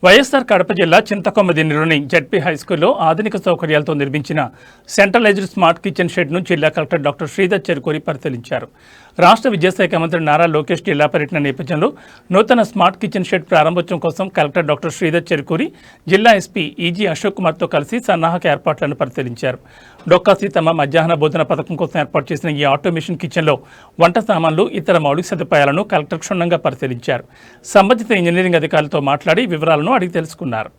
వైఎస్ఆర్ కడప జిల్లా చింతకొమ్మదిన్నెలోని జెడ్పీ హైస్కూల్లో ఆధునిక సౌకర్యాలతో నిర్మించిన సెంట్రలైజ్డ్ స్మార్ట్ కిచెన్ షెడ్ను జిల్లా కలెక్టర్ డాక్టర్ శ్రీధర్ చెరుకూరి పరిశీలించారు. రాష్ట్ర విద్యాశాఖ మంత్రి నారా లోకేష్ జిల్లా పర్యటన నేపథ్యంలో నూతన స్మార్ట్ కిచెన్ షెడ్ ప్రారంభోత్సవం కోసం కలెక్టర్ డాక్టర్ శ్రీధర్ చెరుకూరి జిల్లా ఎస్పీ ఈజీ అశోక్ కుమార్తో కలిసి సన్నాహక ఏర్పాట్లను పరిశీలించారు. డొక్కా సీతమ్మ మధ్యాహ్న భోజన పథకం కోసం ఏర్పాటు చేసిన ఈ ఆటోమేషన్ కిచెన్లో వంట సామాన్లు, ఇతర మౌలిక సదుపాయాలను కలెక్టర్ క్షుణ్ణంగా పరిశీలించారు. సంబంధిత ఇంజనీరింగ్ అధికారులతో మాట్లాడి వివరాలను అడిగి తెలుసుకున్నారు.